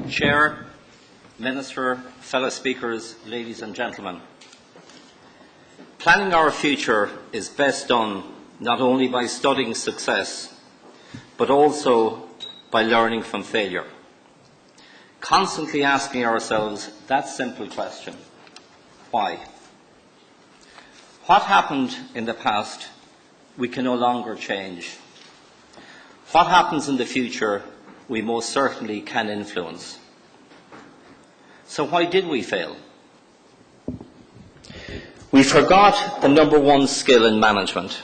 Chair, Minister, fellow speakers, ladies and gentlemen. Planning our future is best done not only by studying success, but also by learning from failure. Constantly asking ourselves that simple question: why? What happened in the past we can no longer change. What happens in the future we most certainly can influence. So why did we fail? We forgot the number one skill in management: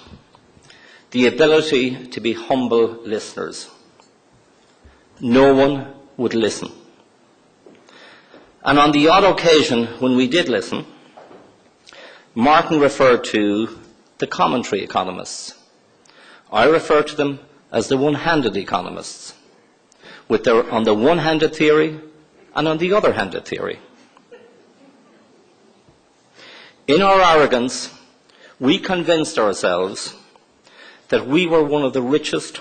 the ability to be humble listeners. No one would listen. And on the odd occasion when we did listen, Martin referred to the commentary economists. I refer to them as the one-handed economists, with their on the one-handed theory and on the other-handed theory. In our arrogance, we convinced ourselves that we were one of the richest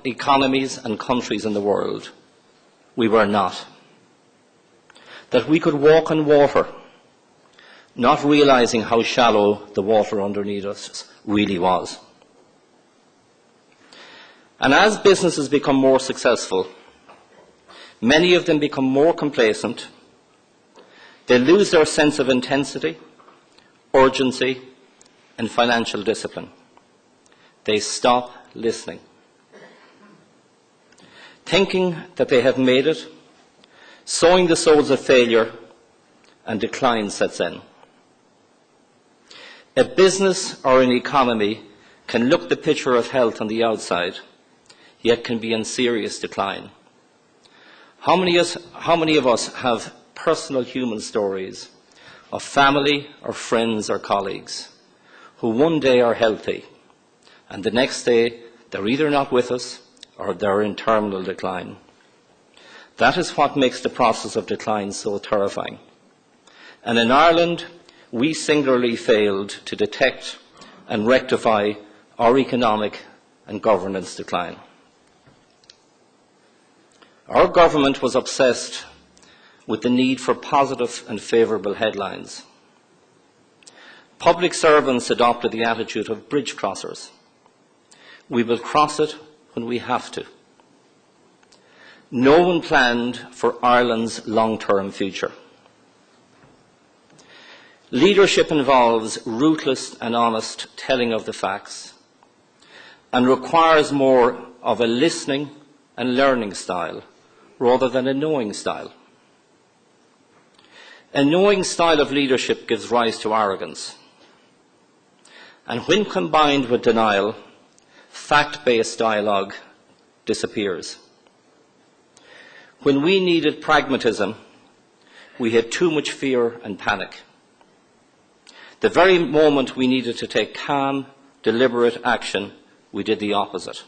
economies and countries in the world. We were not. That we could walk on water, not realizing how shallow the water underneath us really was. And as businesses become more successful, many of them become more complacent. They lose their sense of intensity, urgency, and financial discipline. They stop listening. Thinking that they have made it, sowing the sows of failure, and decline sets in. A business or an economy can look the picture of health on the outside, yet can be in serious decline. How many of us have personal human stories of family or friends or colleagues who one day are healthy and the next day they're either not with us or they're in terminal decline? That is what makes the process of decline so terrifying. And in Ireland, we singularly failed to detect and rectify our economic and governance decline. Our government was obsessed with the need for positive and favourable headlines. Public servants adopted the attitude of bridge crossers. We will cross it when we have to. No one planned for Ireland's long-term future. Leadership involves ruthless and honest telling of the facts and requires more of a listening and learning style rather than a knowing style. A knowing style of leadership gives rise to arrogance. And when combined with denial, fact-based dialogue disappears. When we needed pragmatism, we had too much fear and panic. The very moment we needed to take calm, deliberate action, we did the opposite.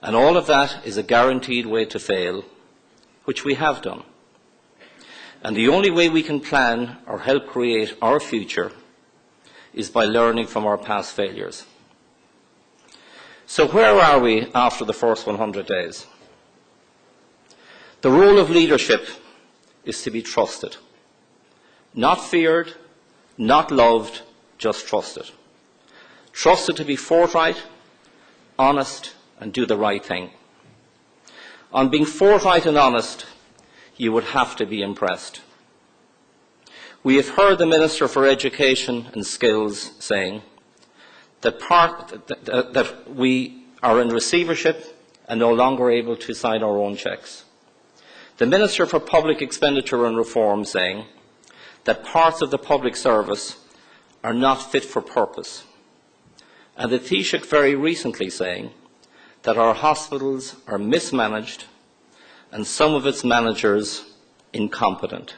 And all of that is a guaranteed way to fail, which we have done. And the only way we can plan or help create our future is by learning from our past failures. So where are we after the first 100 days? The role of leadership is to be trusted. Not feared, not loved, just trusted. Trusted to be forthright, honest, and do the right thing. On being forthright and honest, you would have to be impressed. We have heard the Minister for Education and Skills saying that we are in receivership and no longer able to sign our own cheques. The Minister for Public Expenditure and Reform saying that parts of the public service are not fit for purpose. And the Taoiseach very recently saying that our hospitals are mismanaged and some of its managers incompetent.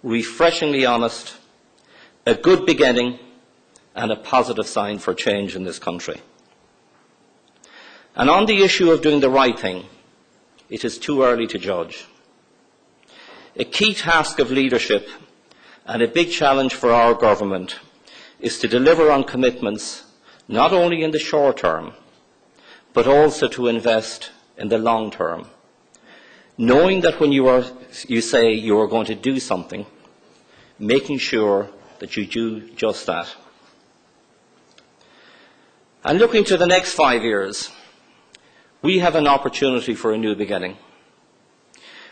Refreshingly honest, a good beginning and a positive sign for change in this country. And on the issue of doing the right thing, it is too early to judge. A key task of leadership and a big challenge for our government is to deliver on commitments not only in the short term, but also to invest in the long term. knowing that when you say you are going to do something, making sure that you do just that. And looking to the next 5 years, we have an opportunity for a new beginning.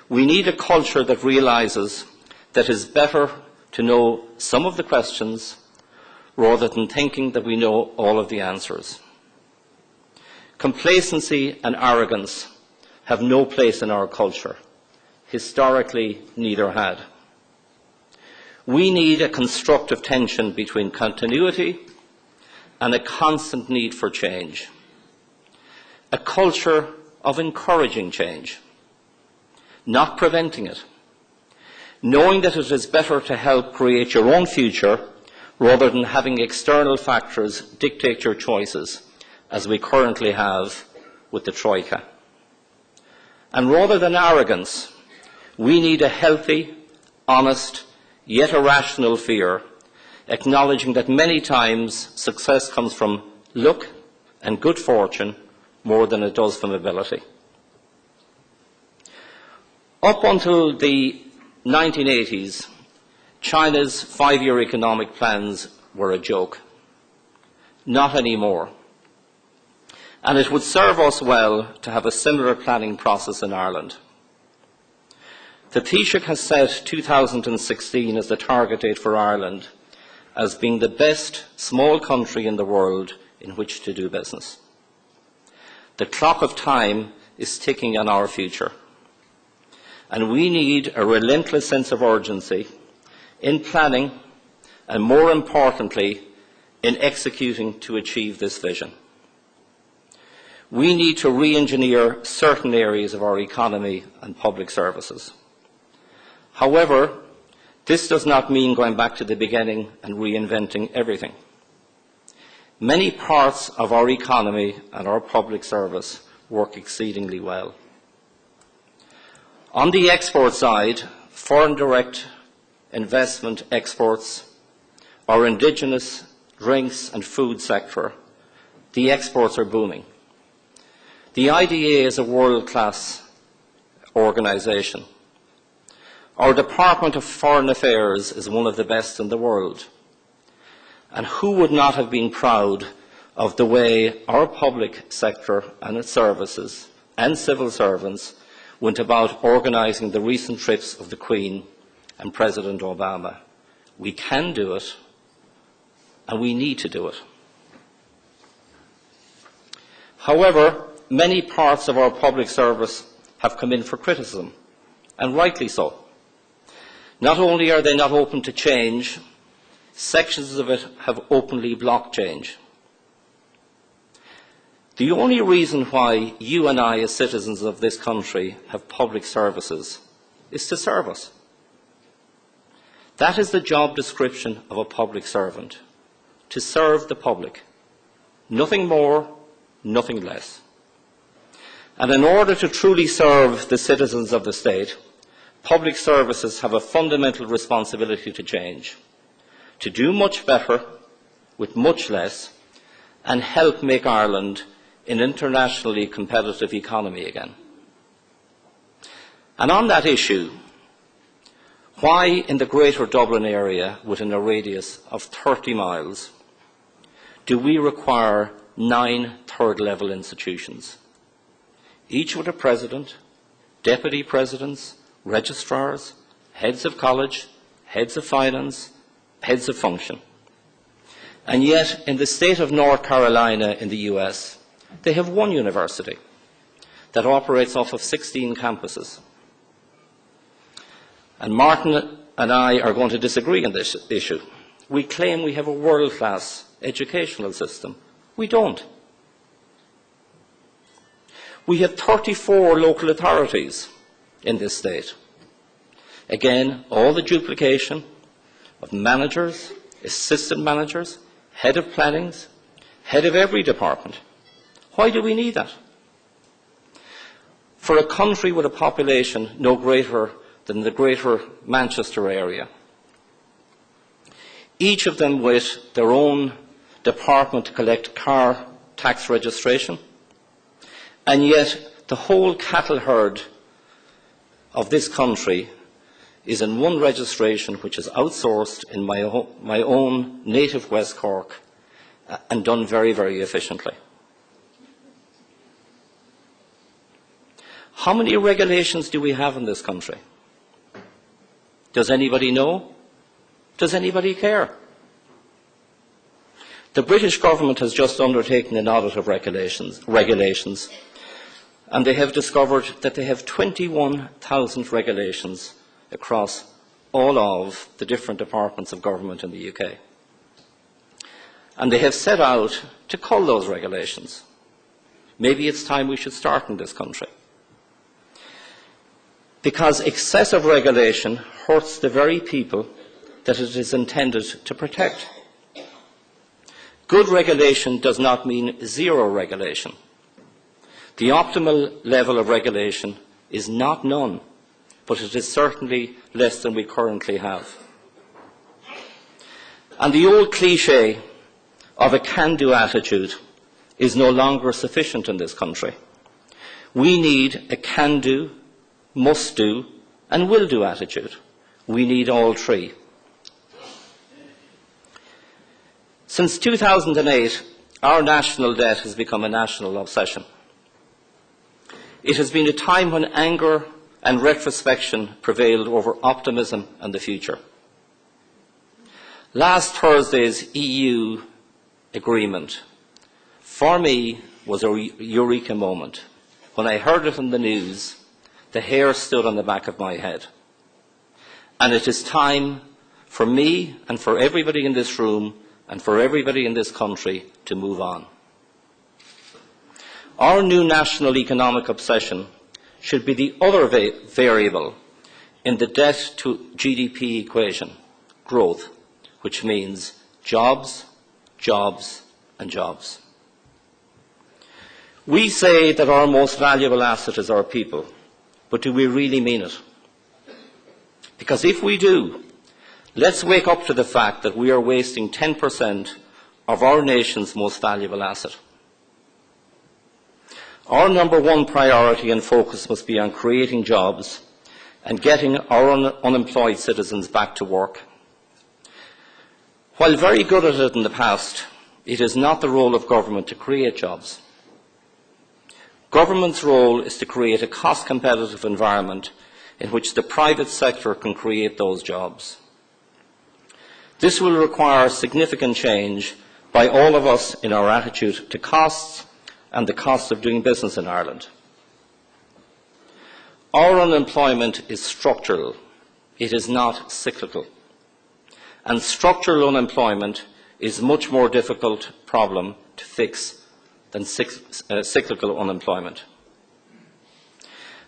We need a culture that realises that it is better to know some of the questions rather than thinking that we know all of the answers. Complacency and arrogance have no place in our culture. Historically, neither had. We need a constructive tension between continuity and a constant need for change. A culture of encouraging change, not preventing it. Knowing that it is better to help create your own future rather than having external factors dictate your choices, as we currently have with the Troika. And rather than arrogance, we need a healthy, honest, yet irrational fear, acknowledging that many times success comes from luck and good fortune more than it does from ability. Up until the 1980s, China's 5-year economic plans were a joke. Not anymore. And it would serve us well to have a similar planning process in Ireland. The Taoiseach has set 2016 as the target date for Ireland as being the best small country in the world in which to do business. The clock of time is ticking on our future. And we need a relentless sense of urgency in planning and, more importantly, in executing to achieve this vision. We need to re-engineer certain areas of our economy and public services. However, this does not mean going back to the beginning and reinventing everything. Many parts of our economy and our public service work exceedingly well. On the export side, foreign direct investment exports, our indigenous drinks and food sector, the exports are booming. The IDA is a world-class organisation. Our Department of Foreign Affairs is one of the best in the world. And who would not have been proud of the way our public sector and its services and civil servants went about organising the recent trips of the Queen and President Obama. We can do it, and we need to do it. However, many parts of our public service have come in for criticism, and rightly so. Not only are they not open to change, sections of it have openly blocked change. The only reason why you and I, as citizens of this country, have public services is to serve us. That is the job description of a public servant, to serve the public. Nothing more, nothing less. And in order to truly serve the citizens of the state, public services have a fundamental responsibility to change, to do much better with much less, and help make Ireland an internationally competitive economy again. And on that issue, why in the Greater Dublin area, within a radius of 30 miles, do we require 9 third-level institutions, each with a president, deputy presidents, registrars, heads of college, heads of finance, heads of function? And yet, in the state of North Carolina in the US, they have one university that operates off of 16 campuses. And Martin and I are going to disagree on this issue. We claim we have a world-class educational system. We don't. We have 34 local authorities in this state. Again, all the duplication of managers, assistant managers, head of plannings, head of every department. Why do we need that? For a country with a population no greater than the Greater Manchester area, each of them with their own department to collect car tax registration, and yet the whole cattle herd of this country is in one registration which is outsourced in my own native West Cork and done very, very efficiently. How many regulations do we have in this country? Does anybody know? Does anybody care? The British government has just undertaken an audit of regulations, and they have discovered that they have 21,000 regulations across all of the different departments of government in the UK. And they have set out to cull those regulations. Maybe it's time we should start in this country. Because excessive regulation hurts the very people that it is intended to protect. Good regulation does not mean zero regulation. The optimal level of regulation is not none, but it is certainly less than we currently have. And the old cliché of a can-do attitude is no longer sufficient in this country. We need a can-do, must-do, and will-do attitude. We need all three. Since 2008, our national debt has become a national obsession. It has been a time when anger and retrospection prevailed over optimism and the future. Last Thursday's EU agreement, for me, was a eureka moment. When I heard it in the news, the hair stood on the back of my head. And it is time for me and for everybody in this room and for everybody in this country to move on. Our new national economic obsession should be the other variable in the debt to GDP equation, growth, which means jobs, jobs and jobs. We say that our most valuable asset is our people, but do we really mean it? Because if we do, let's wake up to the fact that we are wasting 10% of our nation's most valuable asset. Our number one priority and focus must be on creating jobs and getting our unemployed citizens back to work. While very good at it in the past, it is not the role of government to create jobs. Government's role is to create a cost-competitive environment in which the private sector can create those jobs. This will require significant change by all of us in our attitude to costs and the cost of doing business in Ireland. Our unemployment is structural. It is not cyclical. And structural unemployment is a much more difficult problem to fix than cyclical unemployment.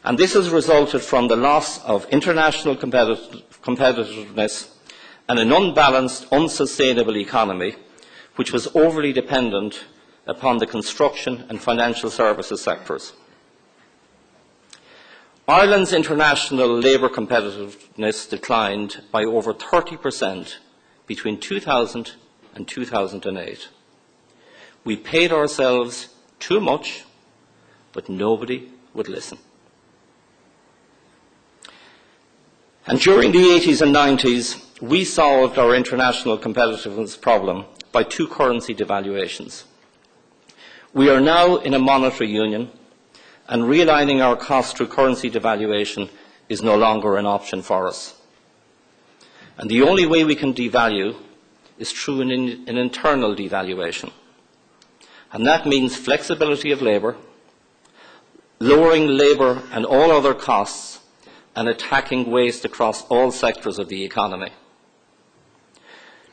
And this has resulted from the loss of international competitiveness and an unbalanced, unsustainable economy, which was overly dependent upon the construction and financial services sectors. Ireland's international labour competitiveness declined by over 30% between 2000 and 2008. We paid ourselves too much, but nobody would listen. And during the 80s and 90s, we solved our international competitiveness problem by two currency devaluations. We are now in a monetary union, and realigning our costs through currency devaluation is no longer an option for us. And the only way we can devalue is through an internal devaluation. And that means flexibility of labour, lowering labour and all other costs, and attacking waste across all sectors of the economy.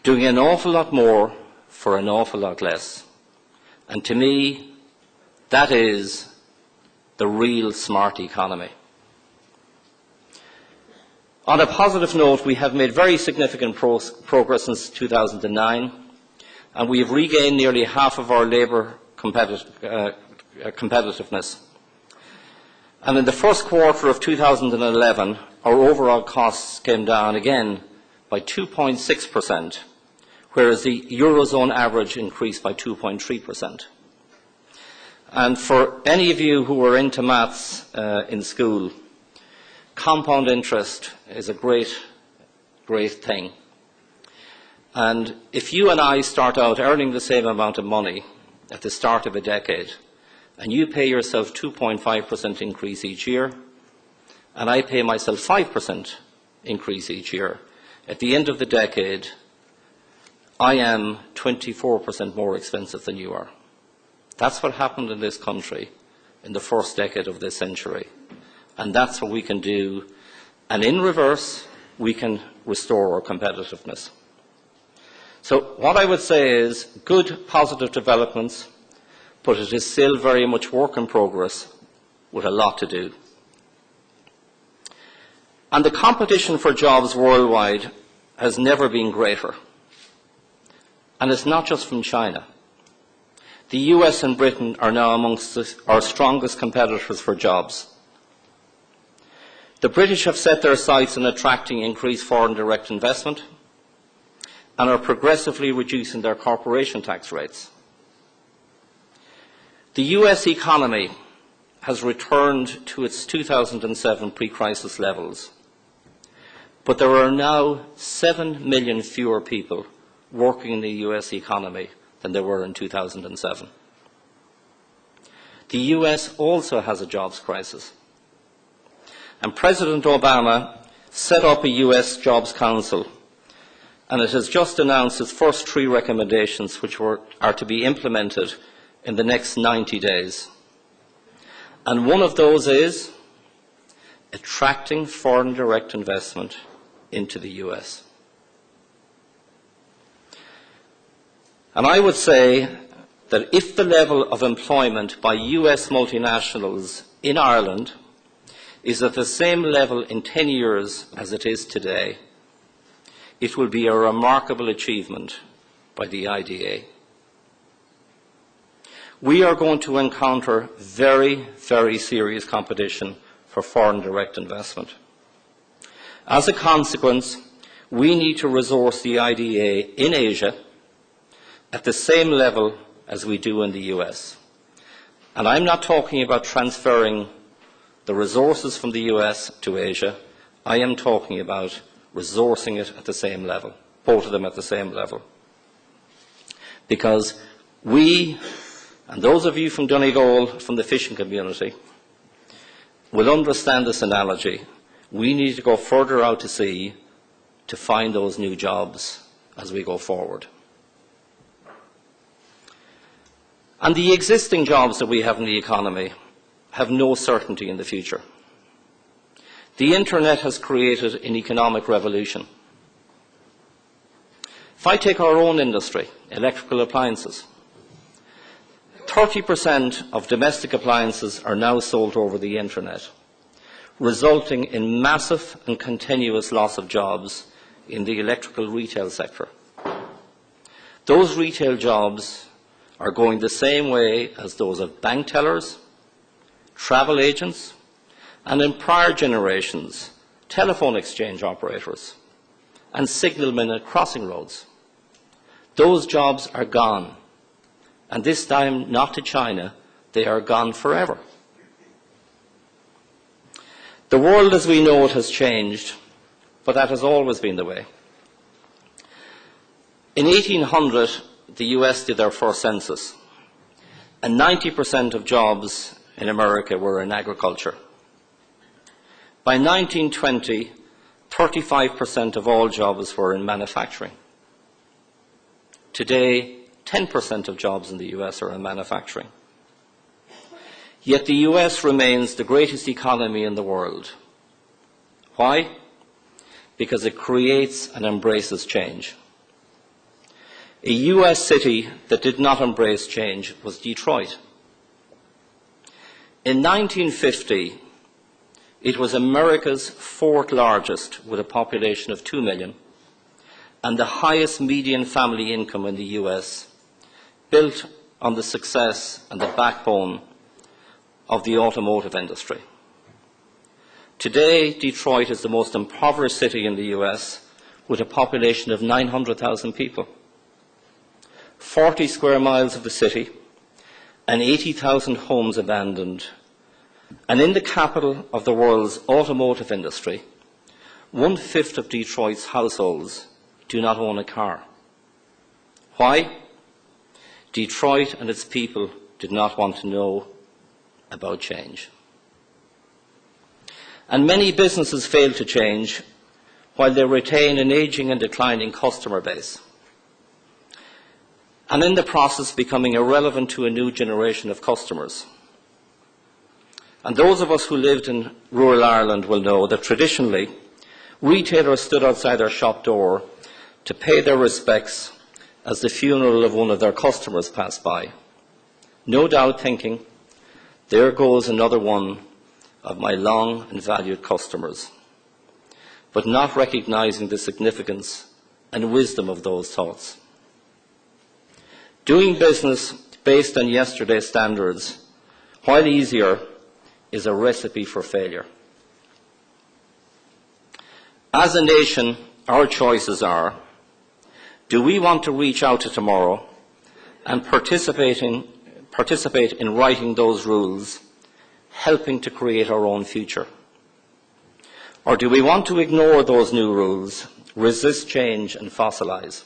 Doing an awful lot more for an awful lot less. And to me, that is the real smart economy. On a positive note, we have made very significant progress since 2009, and we have regained nearly half of our labour competitiveness. And in the first quarter of 2011, our overall costs came down again by 2.6%, whereas the Eurozone average increased by 2.3%. And for any of you who were into maths in school, compound interest is a great thing. And if you and I start out earning the same amount of money at the start of a decade, and you pay yourself 2.5% increase each year, and I pay myself 5% increase each year, at the end of the decade, I am 24% more expensive than you are. That's what happened in this country in the first decade of this century. And that's what we can do. And in reverse, we can restore our competitiveness. So what I would say is good, positive developments, but it is still very much work in progress with a lot to do. And the competition for jobs worldwide has never been greater. And it's not just from China. The US and Britain are now amongst our strongest competitors for jobs. The British have set their sights on attracting increased foreign direct investment and are progressively reducing their corporation tax rates. The US economy has returned to its 2007 pre-crisis levels, but there are now 7 million fewer people working in the US economy than there were in 2007. The US also has a jobs crisis. And President Obama set up a US Jobs Council, and it has just announced its first 3 recommendations which are to be implemented in the next 90 days. And one of those is attracting foreign direct investment into the US. And I would say that if the level of employment by US multinationals in Ireland is at the same level in 10 years as it is today, it will be a remarkable achievement by the IDA. We are going to encounter very, very serious competition for foreign direct investment. As a consequence, we need to resource the IDA in Asia at the same level as we do in the US. And I'm not talking about transferring the resources from the US to Asia. I am talking about resourcing it at the same level, both of them at the same level. Because we, and those of you from Donegal, from the fishing community, will understand this analogy. We need to go further out to sea to find those new jobs as we go forward. And the existing jobs that we have in the economy have no certainty in the future. The Internet has created an economic revolution. If I take our own industry, electrical appliances, 30% of domestic appliances are now sold over the Internet, resulting in massive and continuous loss of jobs in the electrical retail sector. Those retail jobs are going the same way as those of bank tellers, travel agents, and in prior generations, telephone exchange operators and signalmen at crossing roads. Those jobs are gone, and this time not to China, they are gone forever. The world as we know it has changed, but that has always been the way. In 1800, the US did their first census, and 90% of jobs in America were in agriculture. By 1920, 35% of all jobs were in manufacturing. Today, 10% of jobs in the US are in manufacturing. Yet the US remains the greatest economy in the world. Why? Because it creates and embraces change. A US city that did not embrace change was Detroit. In 1950, it was America's 4th largest, with a population of 2 million, and the highest median family income in the US, built on the success and the backbone of the automotive industry. Today, Detroit is the most impoverished city in the US, with a population of 900,000 people. 40 square miles of the city and 80,000 homes abandoned, And in the capital of the world's automotive industry, 1/5 of Detroit's households do not own a car. Why? Detroit and its people did not want to know about change. And many businesses fail to change while they retain an aging and declining customer base, and in the process becoming irrelevant to a new generation of customers. And those of us who lived in rural Ireland will know that traditionally, retailers stood outside their shop door to pay their respects as the funeral of one of their customers passed by, no doubt thinking, there goes another one of my long and valued customers, but not recognizing the significance and wisdom of those thoughts. Doing business based on yesterday's standards, while easier, is a recipe for failure. As a nation, our choices are: do we want to reach out to tomorrow and participate in writing those rules, helping to create our own future? Or do we want to ignore those new rules, resist change and fossilize?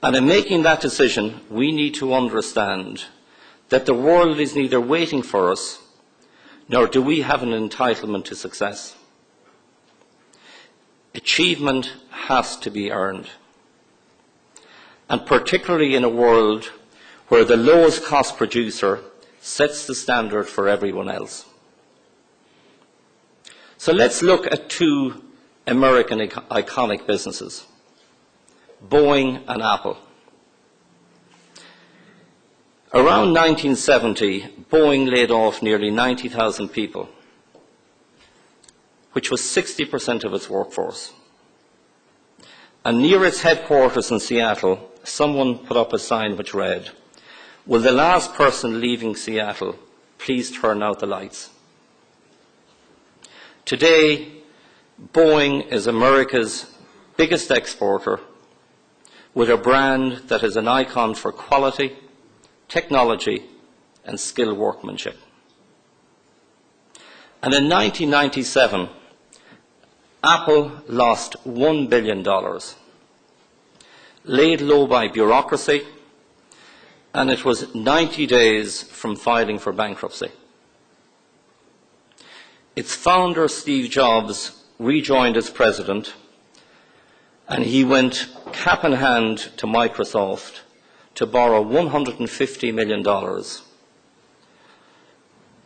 And in making that decision, we need to understand that the world is neither waiting for us, nor do we have an entitlement to success. Achievement has to be earned. And particularly in a world where the lowest cost producer sets the standard for everyone else. So let's look at two American iconic businesses, Boeing and Apple. Around 1970, Boeing laid off nearly 90,000 people, which was 60% of its workforce. And near its headquarters in Seattle, someone put up a sign which read, "Will the last person leaving Seattle please turn out the lights?" Today, Boeing is America's biggest exporter, with a brand that is an icon for quality, technology, and skilled workmanship. And in 1997, Apple lost $1 billion, laid low by bureaucracy, and it was 90 days from filing for bankruptcy. Its founder, Steve Jobs, rejoined as president, and he went cap in hand to Microsoft to borrow $150 million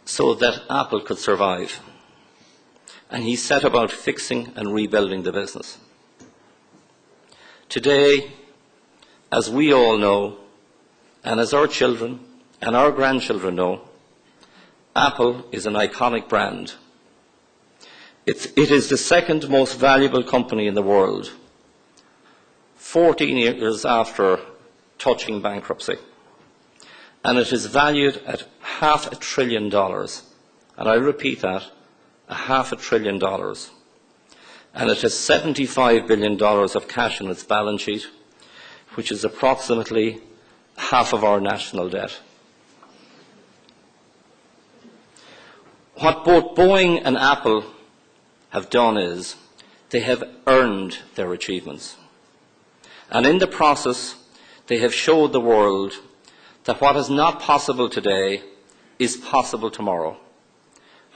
so that Apple could survive. And he set about fixing and rebuilding the business. Today, as we all know, and as our children and our grandchildren know, Apple is an iconic brand. It is the second most valuable company in the world, 14 years after touching bankruptcy. And it is valued at $500 billion. And I repeat that, $500 billion. And it has $75 billion of cash in its balance sheet, which is approximately half of our national debt. What both Boeing and Apple have done is they have earned their achievements. And in the process, they have showed the world that what is not possible today is possible tomorrow,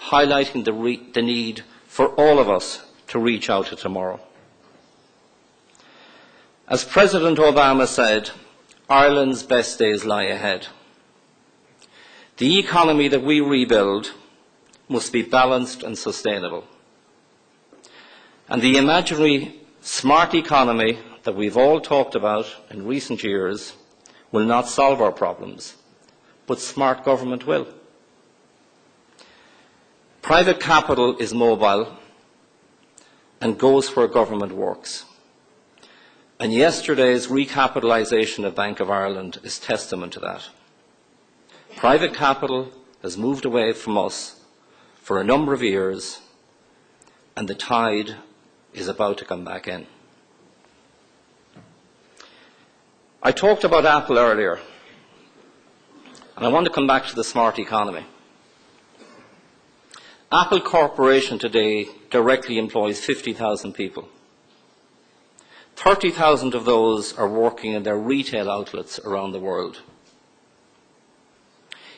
highlighting the need for all of us to reach out to tomorrow. As President Obama said, Ireland's best days lie ahead. The economy that we rebuild must be balanced and sustainable. And the imaginary smart economy that we've all talked about in recent years will not solve our problems, but smart government will. Private capital is mobile and goes where government works. And yesterday's recapitalisation of Bank of Ireland is testament to that. Private capital has moved away from us for a number of years, and the tide is about to come back in. I talked about Apple earlier, and I want to come back to the smart economy. Apple Corporation today directly employs 50,000 people. 30,000 of those are working in their retail outlets around the world.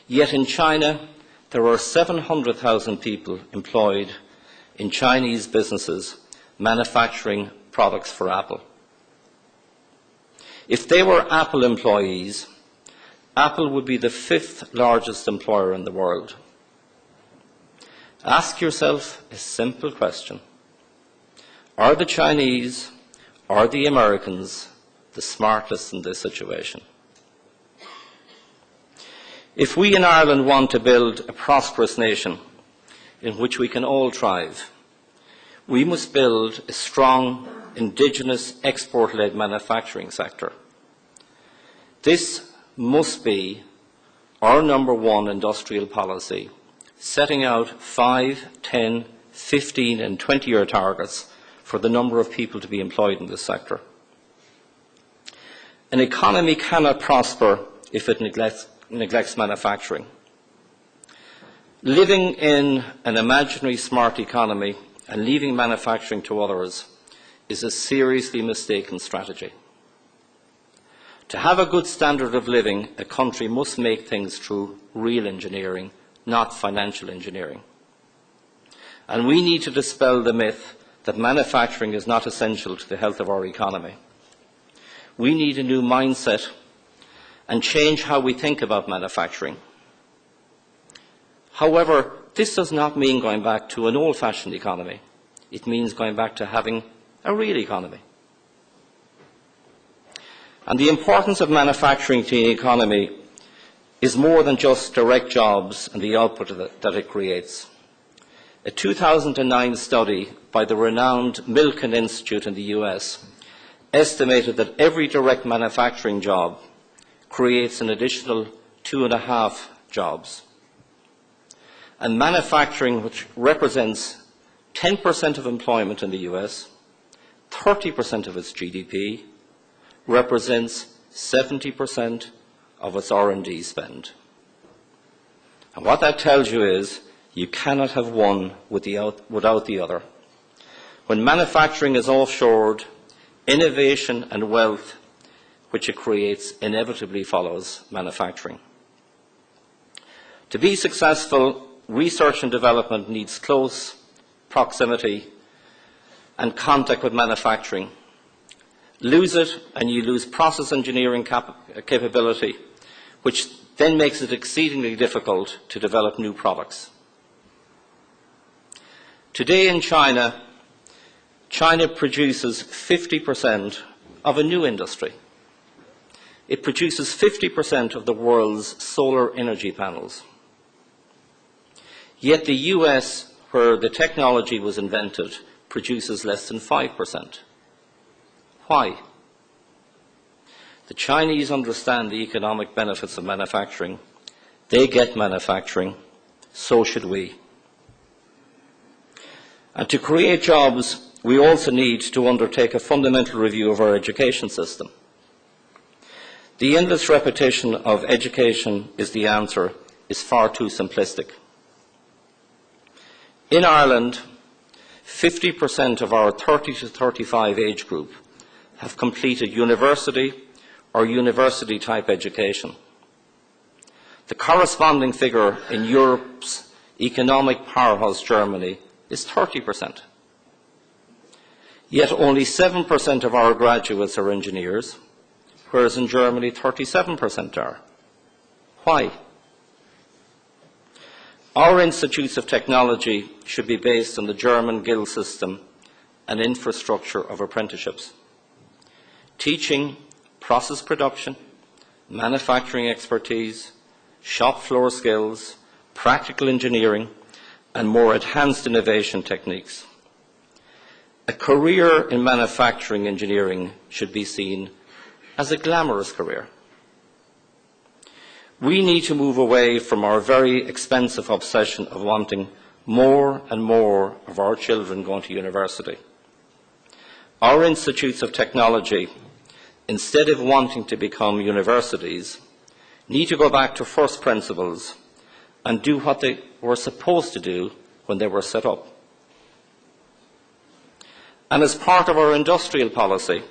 Yet in China, there are 700,000 people employed in Chinese businesses manufacturing products for Apple. If they were Apple employees, Apple would be the 5th largest employer in the world. Ask yourself a simple question. Are the Chinese or the Americans the smartest in this situation? If we in Ireland want to build a prosperous nation in which we can all thrive, we must build a strong indigenous export-led manufacturing sector. This must be our number one industrial policy, setting out 5, 10, 15 and 20-year targets for the number of people to be employed in this sector. An economy cannot prosper if it neglects manufacturing. Living in an imaginary smart economy and leaving manufacturing to others is a seriously mistaken strategy. To have a good standard of living, a country must make things through real engineering, not financial engineering. And we need to dispel the myth that manufacturing is not essential to the health of our economy. We need a new mindset and change how we think about manufacturing. However, this does not mean going back to an old-fashioned economy. It means going back to having a real economy. And the importance of manufacturing to the economy is more than just direct jobs and the output that it creates. A 2009 study by the renowned Milken Institute in the US estimated that every direct manufacturing job creates an additional 2.5 jobs. And manufacturing, which represents 10% of employment in the US, 30% of its GDP, represents 70% of its R&D spend. And what that tells you is you cannot have one without the other. When manufacturing is offshored, innovation and wealth which it creates inevitably follows manufacturing. To be successful, research and development needs close proximity and contact with manufacturing. Lose it and you lose process engineering capability, which then makes it exceedingly difficult to develop new products. Today in China, China produces 50% of a new industry. It produces 50% of the world's solar energy panels. Yet the US, where the technology was invented, produces less than 5%. Why? The Chinese understand the economic benefits of manufacturing. They get manufacturing. So should we. And to create jobs, we also need to undertake a fundamental review of our education system. The endless repetition of education is the answer is far too simplistic. In Ireland, 50% of our 30 to 35 age group have completed university or university-type education. The corresponding figure in Europe's economic powerhouse, Germany, is 30%. Yet only 7% of our graduates are engineers, whereas in Germany 37% are. Why? Our institutes of technology should be based on the German guild system and infrastructure of apprenticeships. Teaching process production, manufacturing expertise, shop floor skills, practical engineering, and more enhanced innovation techniques. A career in manufacturing engineering should be seen as a glamorous career. We need to move away from our very expensive obsession of wanting more and more of our children going to university. Our institutes of technology, instead of wanting to become universities, need to go back to first principles and do what they were supposed to do when they were set up. And as part of our industrial policy,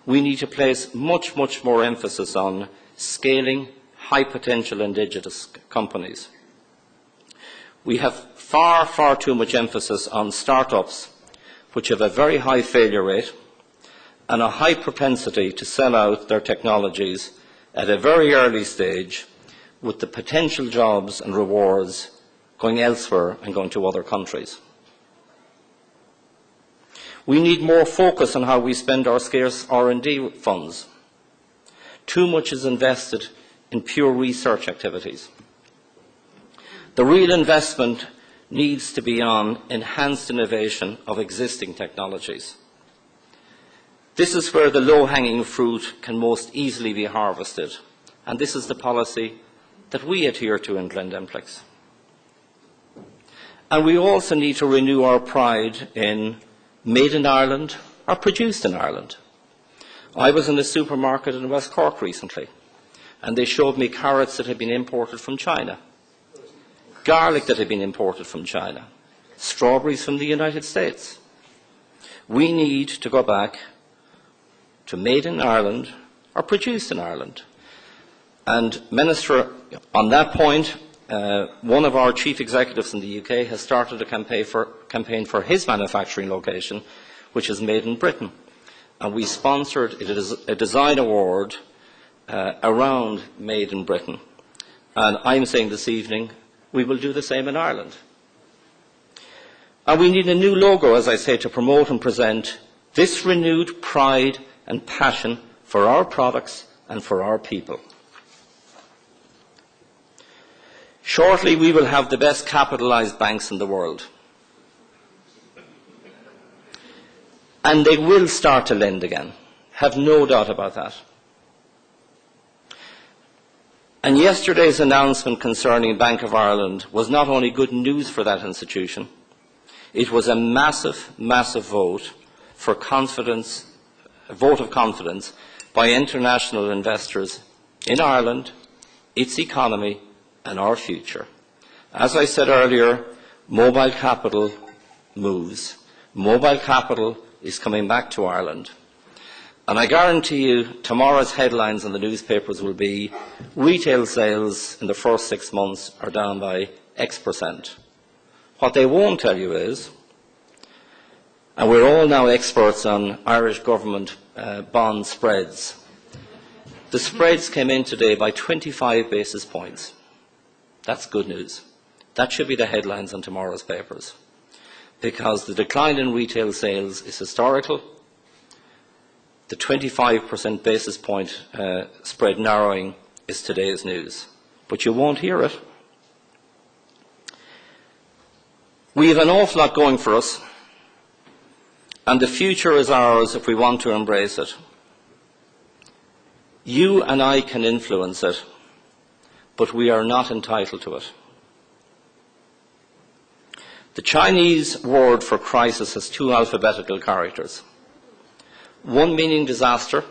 we need to place much, much more emphasis on scaling high-potential indigenous companies. We have far, far too much emphasis on start-ups, which have a very high failure rate and a high propensity to sell out their technologies at a very early stage, with the potential jobs and rewards going elsewhere and going to other countries. We need more focus on how we spend our scarce R&D funds. Too much is invested in pure research activities. The real investment needs to be on enhanced innovation of existing technologies. This is where the low-hanging fruit can most easily be harvested, and this is the policy that we adhere to in Glendemplex. And we also need to renew our pride in made in Ireland or produced in Ireland. I was in a supermarket in West Cork recently, and they showed me carrots that had been imported from China, garlic that had been imported from China, strawberries from the United States. We need to go back to made in Ireland or produced in Ireland. And, Minister, on that point, one of our chief executives in the UK has started a campaign for his manufacturing location, which is made in Britain. And we sponsored a design award around Made in Britain. And I'm saying this evening, we will do the same in Ireland. And we need a new logo, as I say, to promote and present this renewed pride and passion for our products and for our people. Shortly, we will have the best capitalised banks in the world. And they will start to lend again. Have no doubt about that. And yesterday's announcement concerning Bank of Ireland was not only good news for that institution, it was a massive, massive vote for confidence, a vote of confidence by international investors in Ireland, its economy, and our future. As I said earlier, mobile capital moves. Mobile capital is coming back to Ireland. And I guarantee you tomorrow's headlines in the newspapers will be retail sales in the first 6 months are down by X%. What they won't tell you is, and we're all now experts on Irish government bond spreads, the spreads came in today by 25 basis points. That's good news. That should be the headlines on tomorrow's papers, because the decline in retail sales is historical. The 25% basis point spread narrowing is today's news, but you won't hear it. We have an awful lot going for us, and the future is ours if we want to embrace it. You and I can influence it, but we are not entitled to it. The Chinese word for crisis has 2 alphabetical characters. One meaning disaster,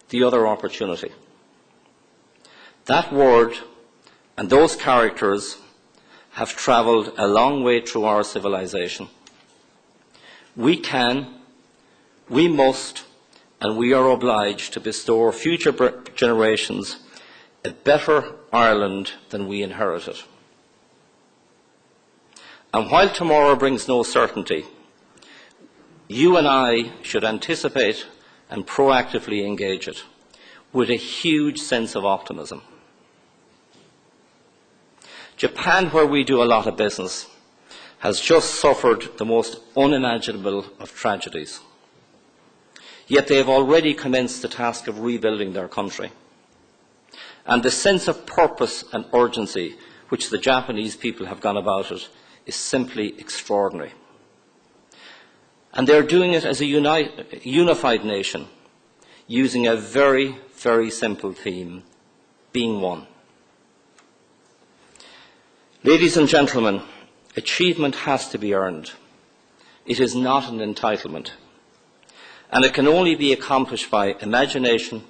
the other opportunity. That word and those characters have travelled a long way through our civilization. We can, we must, and we are obliged to bestow future generations a better Ireland than we inherited. And while tomorrow brings no certainty, you and I should anticipate and proactively engage it with a huge sense of optimism. Japan, where we do a lot of business, has just suffered the most unimaginable of tragedies. Yet they have already commenced the task of rebuilding their country. And the sense of purpose and urgency which the Japanese people have gone about it is simply extraordinary. And they're doing it as a unified nation, using a very, very simple theme, being one. Ladies and gentlemen, achievement has to be earned. It is not an entitlement. And it can only be accomplished by imagination,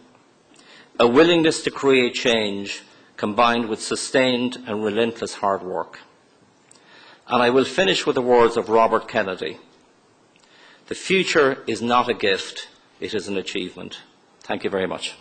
a willingness to create change combined with sustained and relentless hard work. And I will finish with the words of Robert Kennedy. The future is not a gift, it is an achievement. Thank you very much.